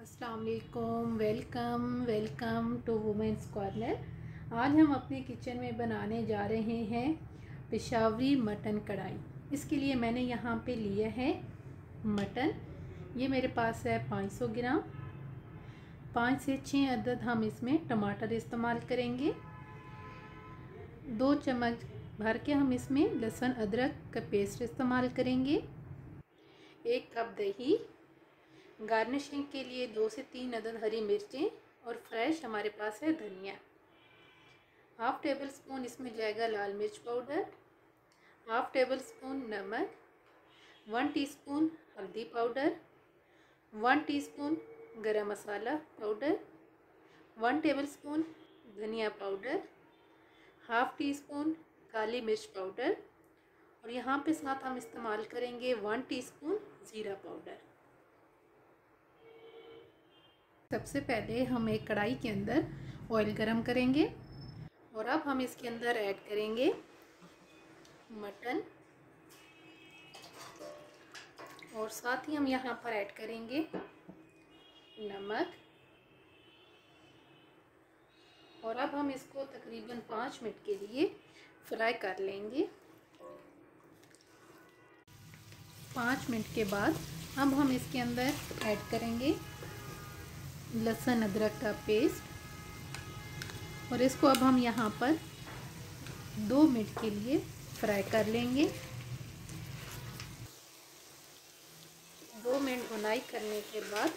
अस्सलाम वालेकुम। Welcome to women's corner. आज हम अपने किचन में बनाने जा रहे हैं पेशावरी मटन कढ़ाई। इसके लिए मैंने यहाँ पे लिया है मटन। ये मेरे पास है 500 ग्राम। 5 से 6 अदद हम इसमें टमाटर इस्तेमाल करेंगे। 2 चम्मच भर के हम इसमें लहसुन अदरक का पेस्ट इस्तेमाल करेंगे। 1 कप दही। गार्निशिंग के लिए 2 से 3 अदद हरी मिर्चें और फ्रेश हमारे पास है धनिया। हाफ टेबल स्पून इसमें जाएगा लाल मिर्च पाउडर, हाफ टेबल स्पून नमक, 1 टीस्पून हल्दी पाउडर, 1 टीस्पून गरम मसाला पाउडर, 1 टेबल स्पून धनिया पाउडर, हाफ टी स्पून काली मिर्च पाउडर और यहाँ पे साथ हम इस्तेमाल करेंगे 1 टीस्पून ज़ीरा पाउडर। सबसे पहले हम एक कढ़ाई के अंदर ऑयल गरम करेंगे और अब हम इसके अंदर ऐड करेंगे मटन और साथ ही हम यहाँ पर ऐड करेंगे नमक। और अब हम इसको तकरीबन 5 मिनट के लिए फ्राई कर लेंगे। 5 मिनट के बाद अब हम इसके अंदर ऐड करेंगे लहसुन अदरक का पेस्ट और इसको अब हम यहाँ पर 2 मिनट के लिए फ्राई कर लेंगे। 2 मिनट भुनाई करने के बाद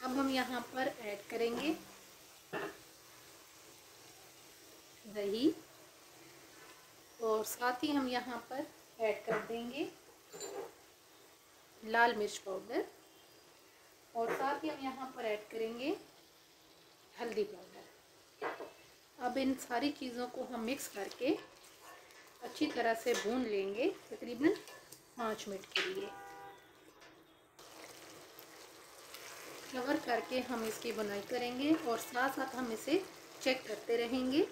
अब हम यहाँ पर ऐड करेंगे दही और साथ ही हम यहाँ पर ऐड कर देंगे लाल मिर्च पाउडर और साथ ही हम यहाँ पर ऐड करेंगे हल्दी पाउडर। अब इन सारी चीज़ों को हम मिक्स करके अच्छी तरह से भून लेंगे तकरीबन 5 मिनट के लिए। कवर करके हम इसकी बुनाई करेंगे और साथ साथ हम इसे चेक करते रहेंगे।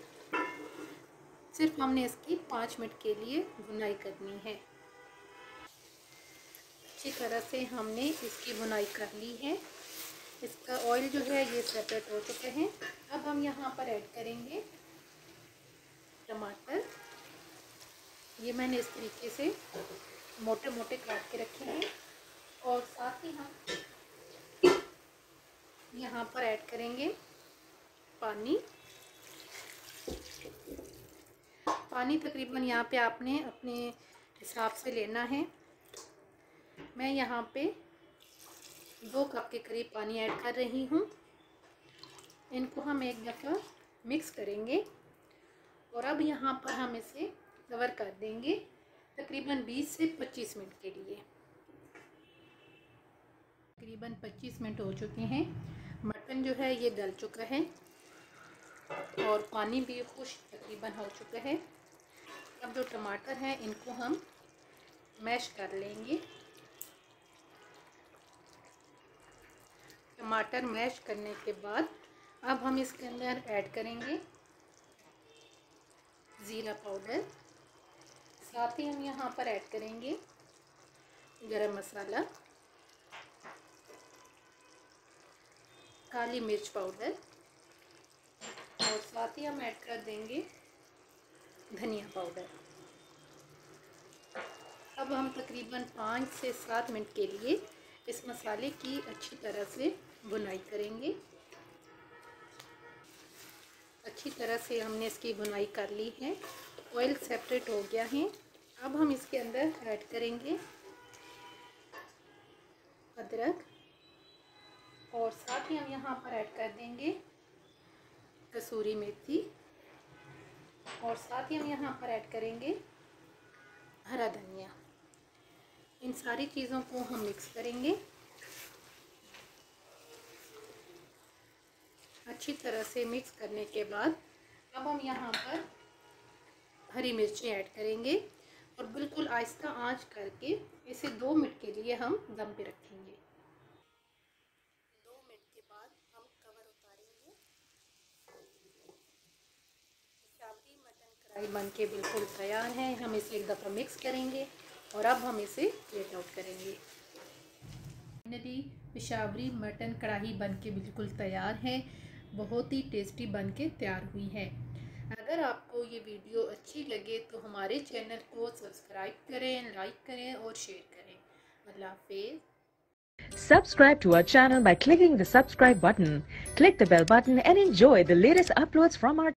सिर्फ हमने इसकी 5 मिनट के लिए बुनाई करनी है। अच्छी तरह से हमने इसकी बुनाई कर ली है। इसका ऑयल जो है ये सेपरेट हो चुके हैं। अब हम यहाँ पर ऐड करेंगे टमाटर। ये मैंने इस तरीके से मोटे मोटे काट के रखे हैं और साथ ही हम यहाँ पर ऐड करेंगे पानी। पानी तकरीबन यहाँ पे आपने अपने हिसाब से लेना है। मैं यहाँ पे 2 कप के करीब पानी ऐड कर रही हूँ। इनको हम एक दफ़ा मिक्स करेंगे और अब यहाँ पर हम इसे कवर कर देंगे तकरीबन 20 से 25 मिनट के लिए। तकरीबन 25 मिनट हो चुके हैं। मटन जो है ये गल चुका है और पानी भी खुश्क तकरीबन हो चुका है। अब जो टमाटर हैं इनको हम मैश कर लेंगे। टमाटर मैश करने के बाद अब हम इसके अंदर ऐड करेंगे ज़ीरा पाउडर। साथ ही हम यहाँ पर ऐड करेंगे गरम मसाला, काली मिर्च पाउडर और साथ ही हम ऐड कर देंगे धनिया पाउडर। अब हम तकरीबन 5 से 7 मिनट के लिए इस मसाले की अच्छी तरह से बुनाई करेंगे। अच्छी तरह से हमने इसकी बुनाई कर ली है। ऑयल सेपरेट हो गया है। अब हम इसके अंदर ऐड करेंगे अदरक और साथ ही हम यहाँ पर ऐड कर देंगे कसूरी मेथी और साथ ही हम यहाँ पर ऐड करेंगे हरा धनिया। इन सारी चीज़ों को हम मिक्स करेंगे। अच्छी तरह से मिक्स करने के बाद अब हम यहाँ पर हरी मिर्चें ऐड करेंगे और बिल्कुल आहिस्ता आंच करके इसे 2 मिनट के लिए हम दम पे रखेंगे। 2 मिनट के बाद हम कवर उतारेंगे। पेशावरी मटन कढ़ाई बन के बिल्कुल तैयार है। हम इसे एक दफ़ा मिक्स करेंगे और अब हम इसे प्लेट आउट करेंगे। फाइनली पेशावरी मटन कढ़ाई बनके बिल्कुल तैयार है। बहुत ही टेस्टी बनके तैयार हुई है। अगर आपको ये वीडियो अच्छी लगे तो हमारे चैनल को सब्सक्राइब करें, लाइक करें और शेयर करें। अल्लाह हाफिज़। Subscribe to our channel by clicking the subscribe button. Click the bell button and enjoy the latest uploads from our